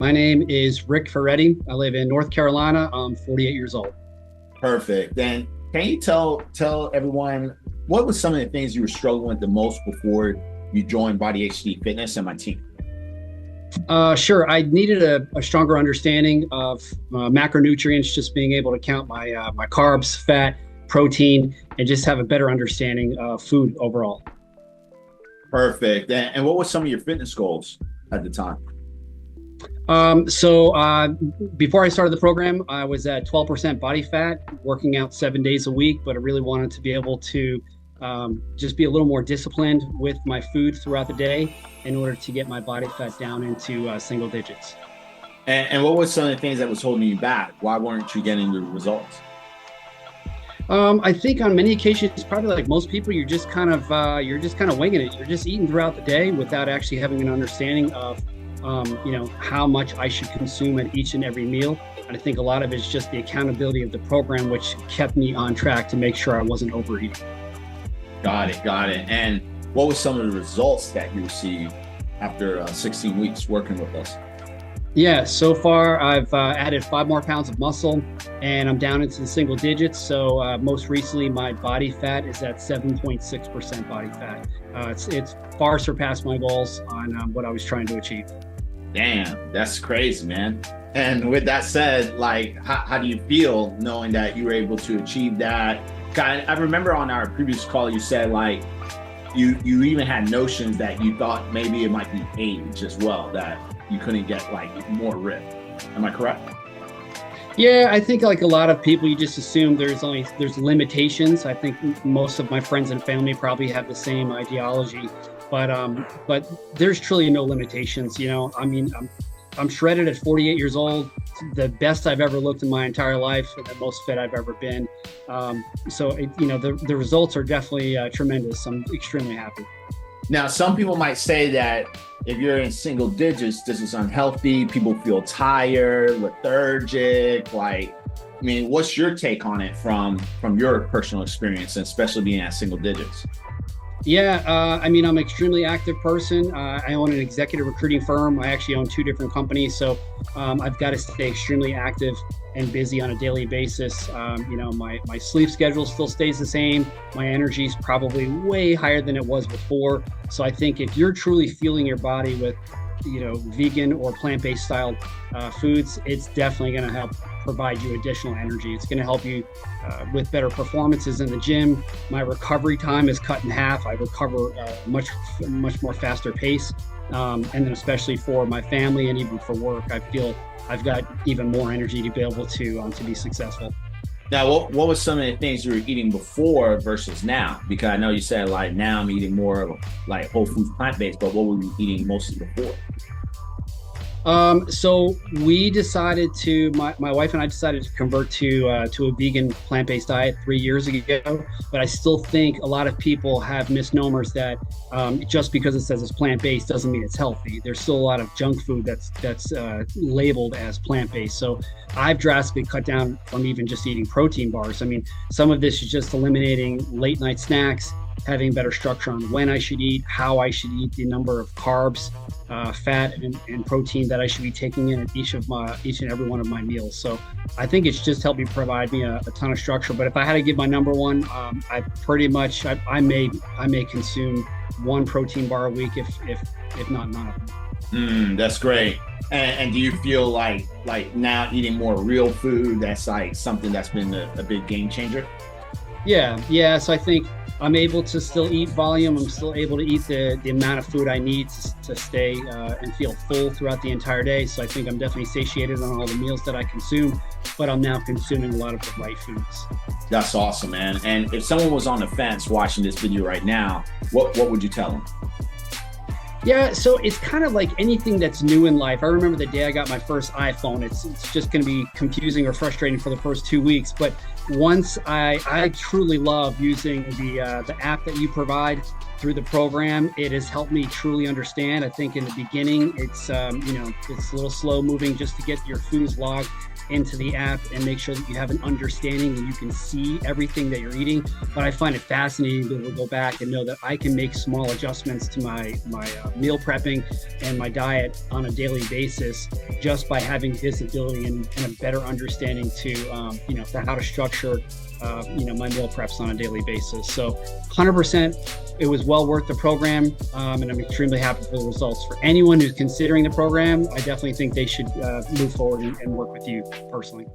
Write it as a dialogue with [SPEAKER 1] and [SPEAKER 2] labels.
[SPEAKER 1] My name is Rick Feretti. I live in North Carolina. I'm 48 years old.
[SPEAKER 2] Perfect. Then can you tell everyone what was some of the things you were struggling with the most before you joined BodyHD Fitness and my team?
[SPEAKER 1] Sure. I needed a stronger understanding of macronutrients, just being able to count my carbs, fat, protein, and just have a better understanding of food overall.
[SPEAKER 2] Perfect. And what were some of your fitness goals at the time?
[SPEAKER 1] Before I started the program, I was at 12% body fat, working out 7 days a week, but I really wanted to be able to just be a little more disciplined with my food throughout the day in order to get my body fat down into single digits.
[SPEAKER 2] And what was some of the things that was holding you back? Why weren't you getting the results?
[SPEAKER 1] I think on many occasions, probably like most people, you're just kind of winging it. You're just eating throughout the day without actually having an understanding of how much I should consume at each and every meal. And I think a lot of it's just the accountability of the program, which kept me on track to make sure I wasn't overeating.
[SPEAKER 2] Got it. And what were some of the results that you received after 16 weeks working with us?
[SPEAKER 1] Yeah, so far I've added 5 more pounds of muscle and I'm down into the single digits. So most recently my body fat is at 7.6% body fat. It's far surpassed my goals on what I was trying to achieve.
[SPEAKER 2] Damn, that's crazy, man. And with that said, like, how do you feel knowing that you were able to achieve that? I remember on our previous call, you said like, you even had notions that you thought maybe it might be age as well, that you couldn't get like more ripped. Am I correct?
[SPEAKER 1] Yeah, I think like a lot of people, you just assume there's limitations. I think most of my friends and family probably have the same ideology, but there's truly no limitations. I mean, I'm shredded at 48 years old, the best I've ever looked in my entire life, and the most fit I've ever been. The results are definitely tremendous. I'm extremely happy.
[SPEAKER 2] Now, some people might say that if you're in single digits, this is unhealthy. People feel tired, lethargic. What's your take on it from your personal experience, and especially being at single digits?
[SPEAKER 1] Yeah, I'm an extremely active person. I own an executive recruiting firm. I actually own 2 different companies. So I've got to stay extremely active and busy on a daily basis. My sleep schedule still stays the same. My energy is probably way higher than it was before. So I think if you're truly fueling your body with vegan or plant-based style foods, it's definitely going to help provide you additional energy. It's going to help you with better performances in the gym. My recovery time is cut in half. I recover much more faster pace. And then especially for my family and even for work, I feel I've got even more energy to be able to be successful.
[SPEAKER 2] Now, what was some of the things you were eating before versus now? Because I know you said like now I'm eating more like whole foods, plant-based, but what were you eating mostly before?
[SPEAKER 1] So we decided my wife and I decided to convert to a vegan plant-based diet 3 years ago. But I still think a lot of people have misnomers that just because it says it's plant-based doesn't mean it's healthy. There's still a lot of junk food that's labeled as plant-based. So I've drastically cut down from even just eating protein bars. I mean, some of this is just eliminating late night snacks, having better structure on when I should eat, how I should eat, the number of carbs, fat, and protein that I should be taking in at each and every one of my meals. So I think it's just helped me provide me a ton of structure. But if I had to give my number one, I may consume 1 protein bar a week, if not none of them.
[SPEAKER 2] That's great. And do you feel like now eating more real food, that's like something that's been a big game changer?
[SPEAKER 1] Yeah. So I think I'm able to still eat volume. I'm still able to eat the amount of food I need to stay and feel full throughout the entire day. So I think I'm definitely satiated on all the meals that I consume, but I'm now consuming a lot of the right foods.
[SPEAKER 2] That's awesome, man. And if someone was on the fence watching this video right now, what would you tell them?
[SPEAKER 1] Yeah, so it's kind of like anything that's new in life. I remember the day I got my first iPhone. It's just going to be confusing or frustrating for the first 2 weeks. But once I truly love using the app that you provide through the program. It has helped me truly understand. I think in the beginning, it's a little slow moving just to get your foods logged. into the app and make sure that you have an understanding and you can see everything that you're eating. But I find it fascinating to be able to go back and know that I can make small adjustments to my meal prepping and my diet on a daily basis just by having visibility and a better understanding to to how to structure my meal preps on a daily basis. So 100%, it was well worth the program, and I'm extremely happy for the results. For anyone who's considering the program, I definitely think they should move forward and work with you personally.